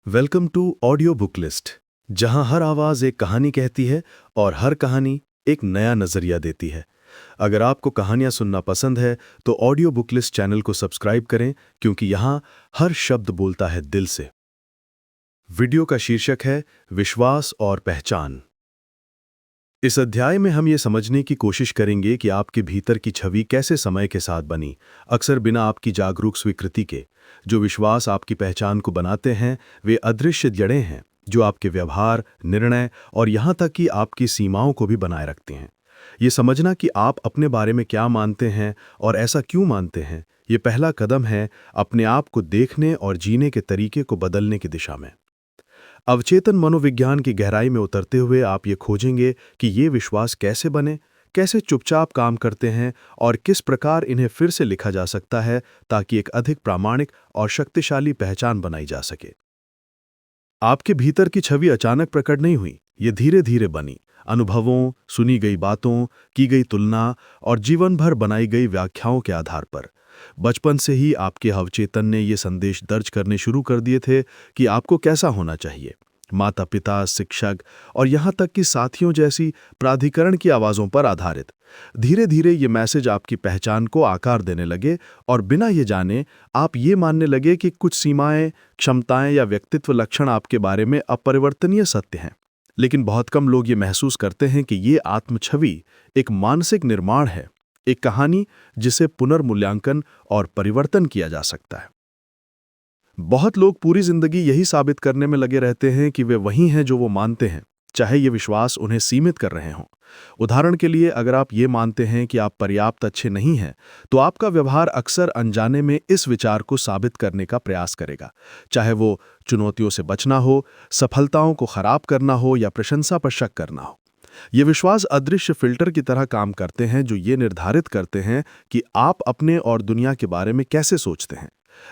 Welcome to audio book list, जहां हर आवाज एक कहानी कहती है और हर कहानी एक नया नजरिया देती है। अगर आपको कहानियां सुनना पसंद है तो ऑडियो बुक लिस्ट चैनल को सब्सक्राइब करें, क्योंकि यहां हर शब्द बोलता है दिल से। वीडियो का शीर्षक है विश्वास और पहचान। इस अध्याय में हम ये समझने की कोशिश करेंगे कि आपके भीतर की छवि कैसे समय के साथ बनी, अक्सर बिना आपकी जागरूक स्वीकृति के। जो विश्वास आपकी पहचान को बनाते हैं वे अदृश्य जड़ें हैं जो आपके व्यवहार, निर्णय और यहाँ तक कि आपकी सीमाओं को भी बनाए रखती हैं। ये समझना कि आप अपने बारे में क्या मानते हैं और ऐसा क्यों मानते हैं, ये पहला कदम है अपने आप को देखने और जीने के तरीके को बदलने की दिशा में। अवचेतन मनोविज्ञान की गहराई में उतरते हुए आप ये खोजेंगे कि ये विश्वास कैसे बने, कैसे चुपचाप काम करते हैं और किस प्रकार इन्हें फिर से लिखा जा सकता है ताकि एक अधिक प्रामाणिक और शक्तिशाली पहचान बनाई जा सके। आपके भीतर की छवि अचानक प्रकट नहीं हुई, ये धीरे धीरे बनी, अनुभवों, सुनी गई बातों, की गई तुलना और जीवन भर बनाई गई व्याख्याओं के आधार पर। बचपन से ही आपके अवचेतन ने ये संदेश दर्ज करने शुरू कर दिए थे कि आपको कैसा होना चाहिए। माता पिता, शिक्षक और यहाँ तक कि साथियों जैसी प्राधिकरण की आवाज़ों पर आधारित। धीरे धीरे ये मैसेज आपकी पहचान को आकार देने लगे और बिना ये जाने आप ये मानने लगे कि कुछ सीमाएं, क्षमताएं या व्यक्तित्व लक्षण आपके बारे में अपरिवर्तनीय सत्य हैं। लेकिन बहुत कम लोग ये महसूस करते हैं कि ये आत्मछवि एक मानसिक निर्माण है, एक कहानी जिसे पुनर्मूल्यांकन और परिवर्तन किया जा सकता है। बहुत लोग पूरी जिंदगी यही साबित करने में लगे रहते हैं कि वे वही हैं जो वो मानते हैं, चाहे ये विश्वास उन्हें सीमित कर रहे हों। उदाहरण के लिए, अगर आप ये मानते हैं कि आप पर्याप्त अच्छे नहीं हैं, तो आपका व्यवहार अक्सर अनजाने में इस विचार को साबित करने का प्रयास करेगा, चाहे वो चुनौतियों से बचना हो, सफलताओं को खराब करना हो या प्रशंसा पर शक करना हो। ये विश्वास अदृश्य फिल्टर की तरह काम करते हैं जो ये निर्धारित करते हैं कि आप अपने और दुनिया के बारे में कैसे सोचते हैं।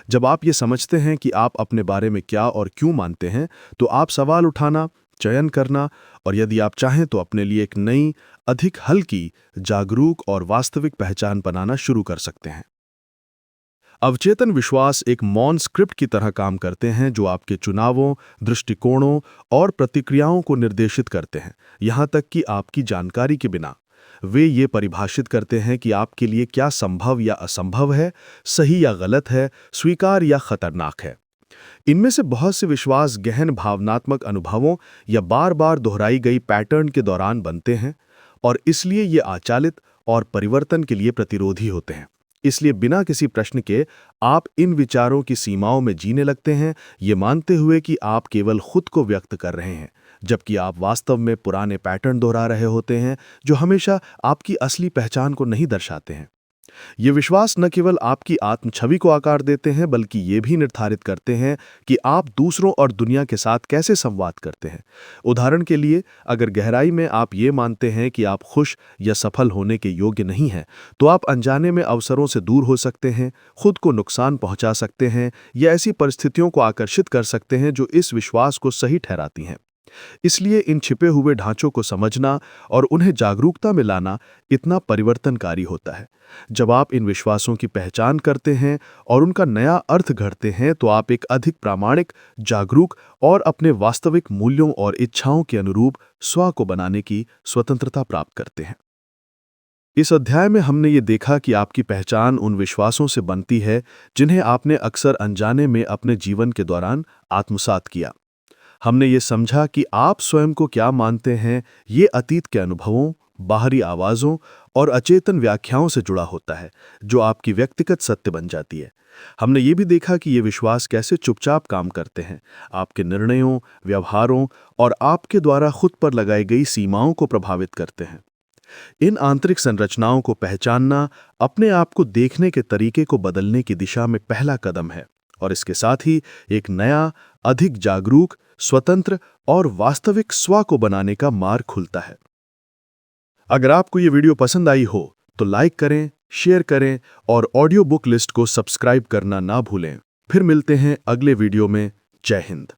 जब आप ये समझते हैं कि आप अपने बारे में क्या और क्यों मानते हैं, तो आप सवाल उठाना, चयन करना और यदि आप चाहें तो अपने लिए एक नई, अधिक हल्की, जागरूक और वास्तविक पहचान बनाना शुरू कर सकते हैं। अवचेतन विश्वास एक मौन स्क्रिप्ट की तरह काम करते हैं जो आपके चुनावों, दृष्टिकोणों और प्रतिक्रियाओं को निर्देशित करते हैं, यहाँ तक कि आपकी जानकारी के बिना। वे ये परिभाषित करते हैं कि आपके लिए क्या संभव या असंभव है, सही या गलत है, स्वीकार या खतरनाक है। इनमें से बहुत से विश्वास गहन भावनात्मक अनुभवों या बार बार दोहराई गई पैटर्न के दौरान बनते हैं और इसलिए ये आचालित और परिवर्तन के लिए प्रतिरोधी होते हैं। इसलिए बिना किसी प्रश्न के आप इन विचारों की सीमाओं में जीने लगते हैं, ये मानते हुए कि आप केवल खुद को व्यक्त कर रहे हैं, जबकि आप वास्तव में पुराने पैटर्न दोहरा रहे होते हैं जो हमेशा आपकी असली पहचान को नहीं दर्शाते हैं। ये विश्वास न केवल आपकी आत्मछवि को आकार देते हैं, बल्कि ये भी निर्धारित करते हैं कि आप दूसरों और दुनिया के साथ कैसे संवाद करते हैं। उदाहरण के लिए, अगर गहराई में आप ये मानते हैं कि आप खुश या सफल होने के योग्य नहीं हैं, तो आप अनजाने में अवसरों से दूर हो सकते हैं, खुद को नुकसान पहुंचा सकते हैं या ऐसी परिस्थितियों को आकर्षित कर सकते हैं जो इस विश्वास को सही ठहराती हैं। इसलिए इन छिपे हुए ढांचों को समझना और उन्हें जागरूकता में लाना इतना परिवर्तनकारी होता है। जब आप इन विश्वासों की पहचान करते हैं और उनका नया अर्थ गढ़ते हैं, तो आप एक अधिक प्रामाणिक, जागरूक और अपने वास्तविक मूल्यों और इच्छाओं के अनुरूप स्व को बनाने की स्वतंत्रता प्राप्त करते हैं। इस अध्याय में हमने ये देखा कि आपकी पहचान उन विश्वासों से बनती है जिन्हें आपने अक्सर अनजाने में अपने जीवन के दौरान आत्मसात किया। हमने ये समझा कि आप स्वयं को क्या मानते हैं, ये अतीत के अनुभवों, बाहरी आवाज़ों और अचेतन व्याख्याओं से जुड़ा होता है, जो आपकी व्यक्तिगत सत्य बन जाती है। हमने ये भी देखा कि ये विश्वास कैसे चुपचाप काम करते हैं, आपके निर्णयों, व्यवहारों और आपके द्वारा खुद पर लगाई गई सीमाओं को प्रभावित करते हैं। इन आंतरिक संरचनाओं को पहचानना अपने आप को देखने के तरीके को बदलने की दिशा में पहला कदम है और इसके साथ ही एक नया, अधिक जागरूक, स्वतंत्र और वास्तविक स्व को बनाने का मार्ग खुलता है। अगर आपको ये वीडियो पसंद आई हो तो लाइक करें, शेयर करें और ऑडियो बुक लिस्ट को सब्सक्राइब करना ना भूलें। फिर मिलते हैं अगले वीडियो में। जय हिंद।